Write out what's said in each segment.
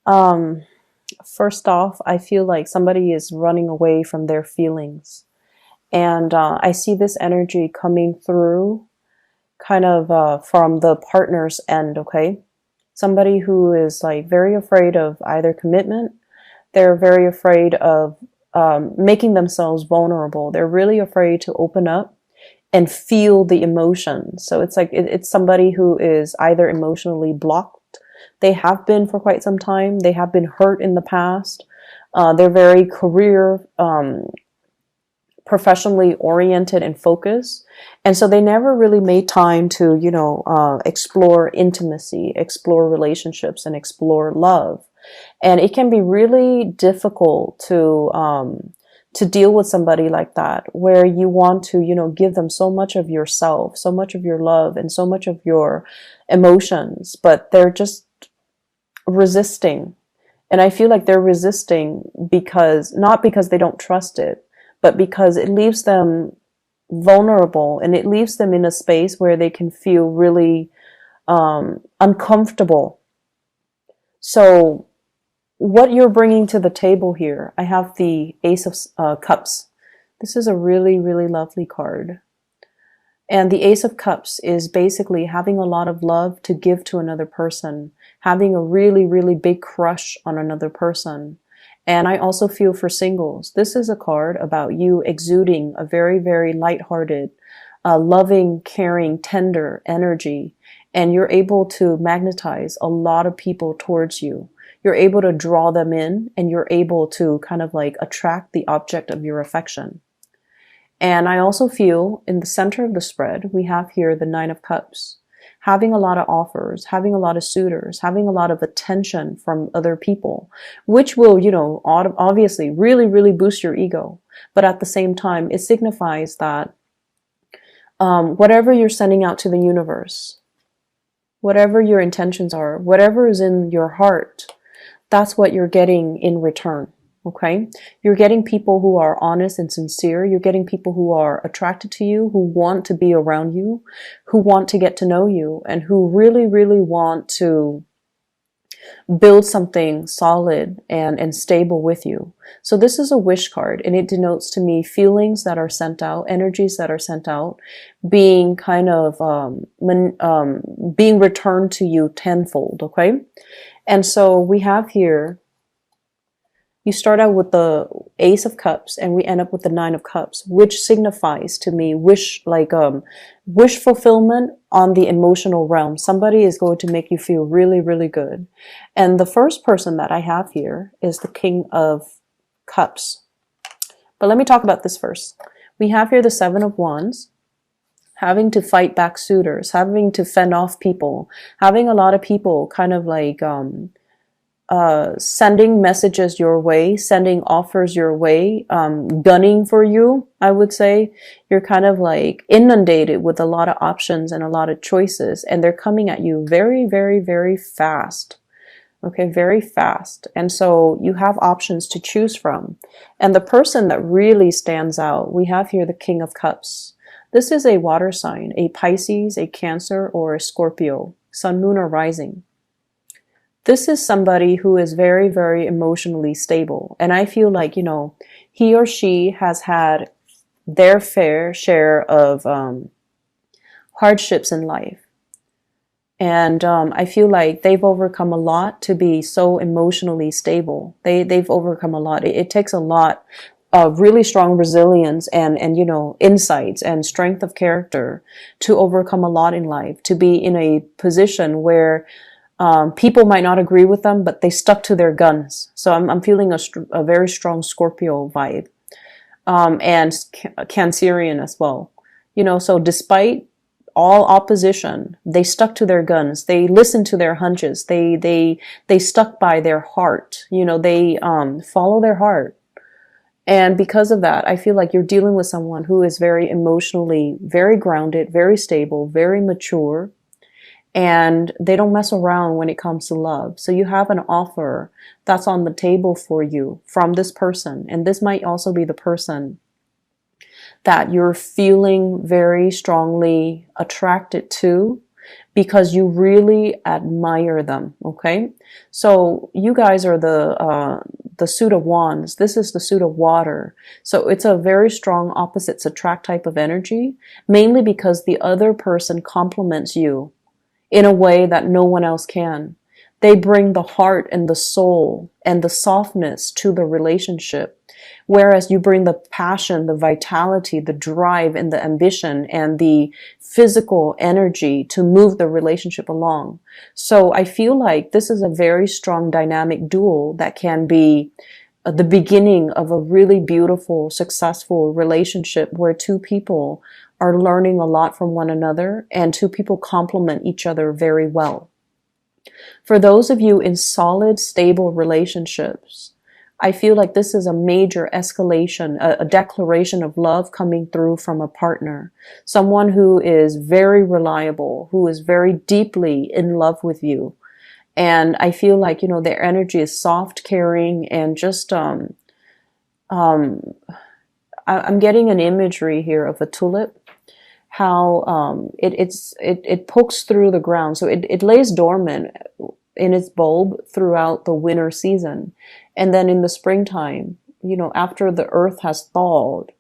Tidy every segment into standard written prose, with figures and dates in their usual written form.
Um, First off, I feel like somebody is running away from their feelings. And I see this energy coming through kind of from the partner's end, okay? Somebody who is like very afraid of either commitment, they're very afraid of making themselves vulnerable. They're really afraid to open up and feel the emotions. So it's like it's somebody who is either emotionally blocked. They have been for quite some time. They have been hurt in the past. They're very career, professionally oriented and focused. And so they never really made time to, explore intimacy, explore relationships, and explore love. And it can be really difficult to deal with somebody like that, where you want to, give them so much of yourself, so much of your love, and so much of your emotions, but they're just resisting. And I feel like they're resisting because, not because they don't trust it, but because it leaves them vulnerable and it leaves them in a space where they can feel really uncomfortable. So what you're bringing to the table here, I have the Ace of Cups. This is a really, really lovely card. And the Ace of Cups is basically having a lot of love to give to another person, having a really, really big crush on another person. And I also feel for singles. This is a card about you exuding a very, very lighthearted, loving, caring, tender energy. And you're able to magnetize a lot of people towards you. You're able to draw them in, and you're able to kind of like attract the object of your affection. And I also feel in the center of the spread, we have here the Nine of Cups, having a lot of offers, having a lot of suitors, having a lot of attention from other people, which will, obviously really, really boost your ego. But at the same time, it signifies that whatever you're sending out to the universe, whatever your intentions are, whatever is in your heart, that's what you're getting in return. Okay, you're getting people who are honest and sincere. You're getting people who are attracted to you, who want to be around you, who want to get to know you, and who really, really want to build something solid and stable with you. So this is a wish card, and it denotes to me feelings that are sent out, energies that are sent out, being kind of being returned to you tenfold. Okay, and so we have here, you start out with the Ace of Cups and we end up with the Nine of Cups, which signifies to me wish fulfillment on the emotional realm. Somebody is going to make you feel really, really good. And the first person that I have here is the King of Cups. But let me talk about this first. We have here the Seven of Wands, having to fight back suitors, having to fend off people, having a lot of people kind of like sending messages your way, sending offers your way, gunning for you, I would say. You're kind of like inundated with a lot of options and a lot of choices, and they're coming at you very, very, very fast. Okay, very fast. And so you have options to choose from. And the person that really stands out, we have here the King of Cups. This is a water sign, a Pisces, a Cancer, or a Scorpio, Sun, Moon, or Rising. This is somebody who is very, very emotionally stable. And I feel like, he or she has had their fair share of hardships in life. And I feel like they've overcome a lot to be so emotionally stable. They've overcome a lot. It takes a lot of really strong resilience and insights and strength of character to overcome a lot in life, to be in a position where people might not agree with them, but they stuck to their guns. So I'm feeling a very strong Scorpio vibe, and Cancerian as well. So despite all opposition, they stuck to their guns. They listened to their hunches. They stuck by their heart. They follow their heart. And because of that, I feel like you're dealing with someone who is very emotionally, very grounded, very stable, very mature. And they don't mess around when it comes to love. So you have an offer that's on the table for you from this person. And this might also be the person that you're feeling very strongly attracted to, because you really admire them. Okay, so you guys are the suit of wands. This is the suit of water. So it's a very strong opposites attract type of energy, mainly because the other person complements you in a way that no one else can. They bring the heart and the soul and the softness to the relationship, whereas you bring the passion, the vitality, the drive, and the ambition and the physical energy to move the relationship along. So I feel like this is a very strong dynamic duel that can be the beginning of a really beautiful, successful relationship where two people are learning a lot from one another and two people complement each other very well. For those of you in solid, stable relationships, I feel like this is a major escalation, a declaration of love coming through from a partner. Someone who is very reliable, who is very deeply in love with you. And I feel like, their energy is soft, caring, and just, I'm getting an imagery here of a tulip, how it pokes through the ground. So it lays dormant in its bulb throughout the winter season. And then in the springtime, after the earth has thawed,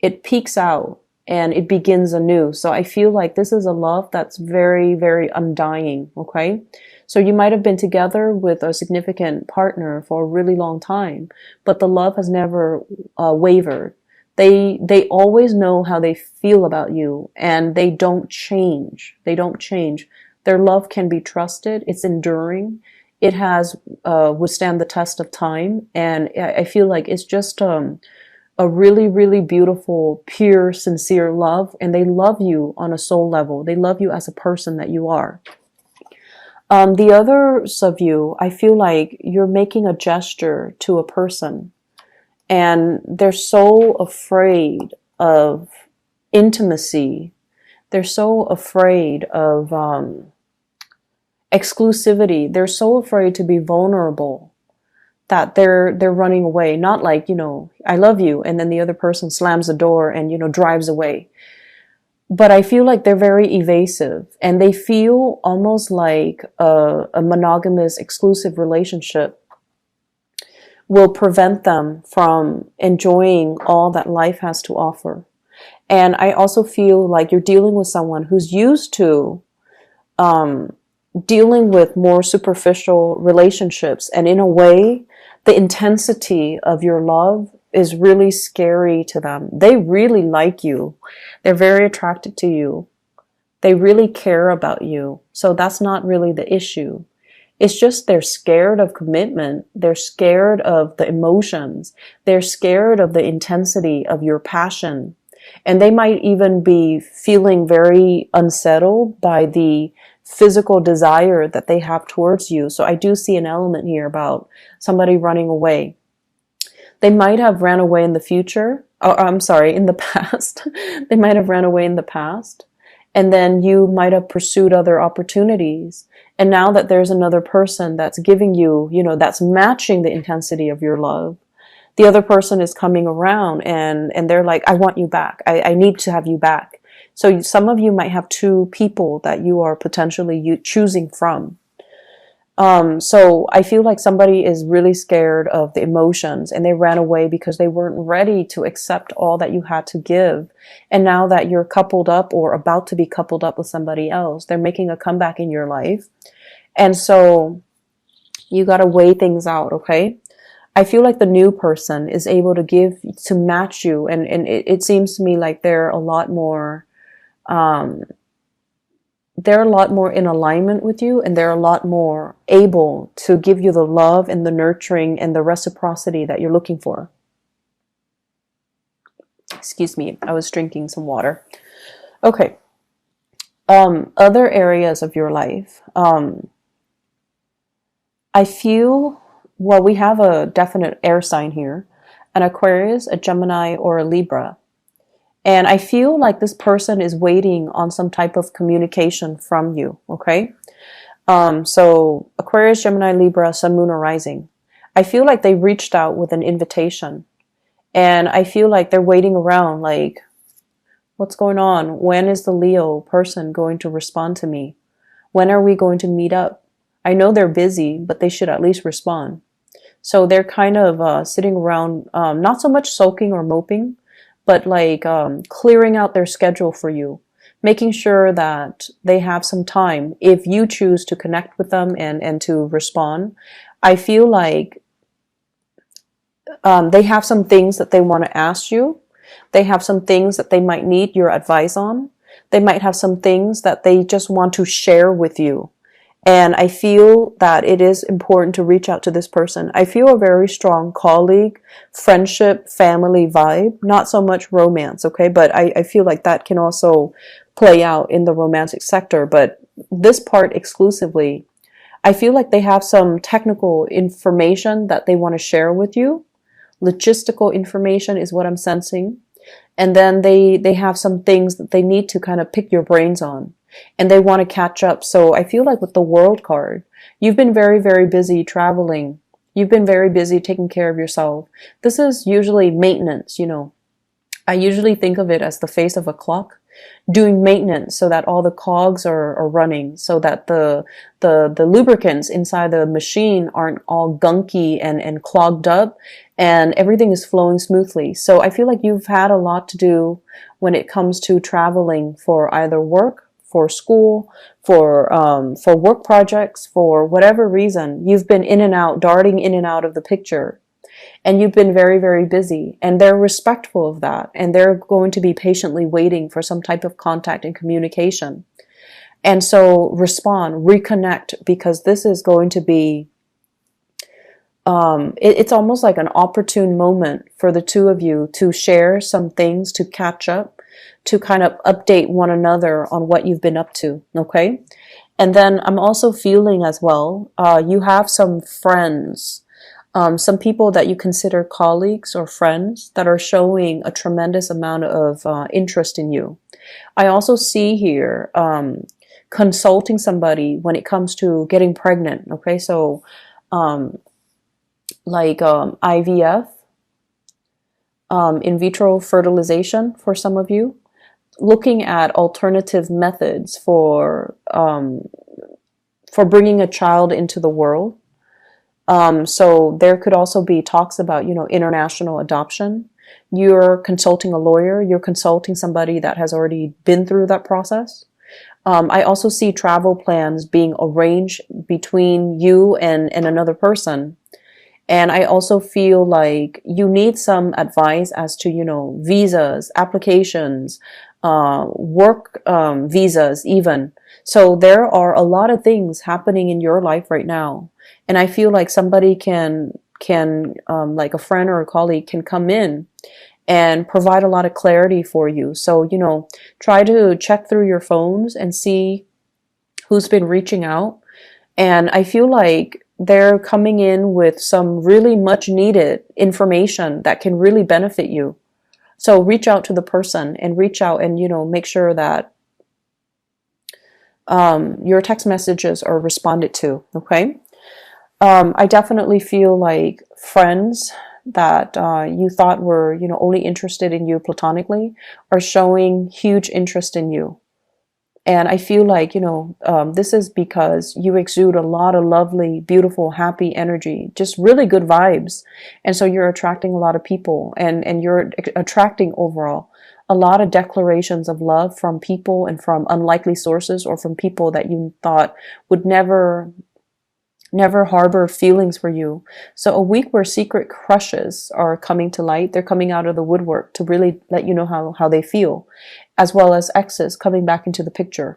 it peeks out and it begins anew. So I feel like this is a love that's very, very undying. Okay. So you might have been together with a significant partner for a really long time, but the love has never wavered. They always know how they feel about you, and they don't change. They don't change. Their love can be trusted. It's enduring. It has withstand the test of time, and I feel like it's just a really, really beautiful, pure, sincere love, and they love you on a soul level. They love you as a person that you are. The others of you, I feel like you're making a gesture to a person, and they're so afraid of intimacy. They're so afraid of exclusivity. They're so afraid to be vulnerable that they're running away. Not like, I love you, and then the other person slams the door and, drives away. But I feel like they're very evasive, and they feel almost like a monogamous, exclusive relationship will prevent them from enjoying all that life has to offer. And I also feel like you're dealing with someone who's used to dealing with more superficial relationships. And in a way, the intensity of your love is really scary to them. They really like you. They're very attracted to you. They really care about you. So that's not really the issue. It's just they're scared of commitment. They're scared of the emotions. They're scared of the intensity of your passion. And they might even be feeling very unsettled by the physical desire that they have towards you. So I do see an element here about somebody running away. They might have ran away in the future. In the past. They might have ran away in the past. And then you might have pursued other opportunities. And now that there's another person that's giving you, that's matching the intensity of your love, the other person is coming around and they're like, I want you back. I need to have you back. So some of you might have two people that you are potentially choosing from. So I feel like somebody is really scared of the emotions, and they ran away because they weren't ready to accept all that you had to give. And now that you're coupled up or about to be coupled up with somebody else, they're making a comeback in your life. And so you got to weigh things out. Okay. I feel like the new person is able to match you. And it seems to me like they're a lot more in alignment with you, and they're a lot more able to give you the love and the nurturing and the reciprocity that you're looking for. Excuse me, I was drinking some water. Okay. Other areas of your life. I feel, we have a definite air sign here, an Aquarius, a Gemini, or a Libra. And I feel like this person is waiting on some type of communication from you, okay? So Aquarius, Gemini, Libra, Sun, Moon, or Rising. I feel like they reached out with an invitation. And I feel like they're waiting around like, What's going on? When is the Leo person going to respond to me? When are we going to meet up? I know they're busy, but they should at least respond. So they're kind of sitting around, not so much sulking or moping, but like clearing out their schedule for you, making sure that they have some time if you choose to connect with them and to respond. I feel like they have some things that they want to ask you. They have some things that they might need your advice on. They might have some things that they just want to share with you. And I feel that it is important to reach out to this person. I feel a very strong colleague, friendship, family vibe, not so much romance, okay? But I feel like that can also play out in the romantic sector. But this part exclusively, I feel like they have some technical information that they want to share with you. Logistical information is what I'm sensing. And then they have some things that they need to kind of pick your brains on. And they want to catch up. So I feel like with the World card, you've been very, very busy traveling. You've been very busy taking care of yourself. This is usually maintenance, you know. I usually think of it as the face of a clock, doing maintenance so that all the cogs are running, so that the lubricants inside the machine aren't all gunky and clogged up, and everything is flowing smoothly. So I feel like you've had a lot to do when it comes to traveling for either work, for school, for work projects, for whatever reason. You've been in and out, darting in and out of the picture. And you've been very, very busy. And they're respectful of that. And they're going to be patiently waiting for some type of contact and communication. And so respond, reconnect, because this is going to be, it's almost like an opportune moment for the two of you to share some things, to catch up, to kind of update one another on what you've been up to, okay? And then I'm also feeling as well, you have some friends, some people that you consider colleagues or friends that are showing a tremendous amount of interest in you. I also see here consulting somebody when it comes to getting pregnant, okay? So IVF, in vitro fertilization for some of you, looking at alternative methods for bringing a child into the world. So there could also be talks about, you know, international adoption. You're consulting a lawyer. You're consulting somebody that has already been through that process. I also see travel plans being arranged between you and another person. And I also feel like you need some advice as to, you know, visas, applications, work visas even. So there are a lot of things happening in your life right now. And I feel like somebody can like a friend or a colleague can come in and provide a lot of clarity for you. So, you know, try to check through your phones and see who's been reaching out. And I feel like they're coming in with some really much needed information that can really benefit you. So reach out to the person and reach out and, you know, make sure that your text messages are responded to, okay? I definitely feel like friends that you thought were, you know, only interested in you platonically are showing huge interest in you. And I feel like, you know, this is because you exude a lot of lovely, beautiful, happy energy, just really good vibes. And so you're attracting a lot of people and you're attracting overall a lot of declarations of love from people and from unlikely sources or from people that you thought would never harbor feelings for you. So a week where secret crushes are coming to light. They're coming out of the woodwork to really let you know how they feel, as well as exes coming back into the picture.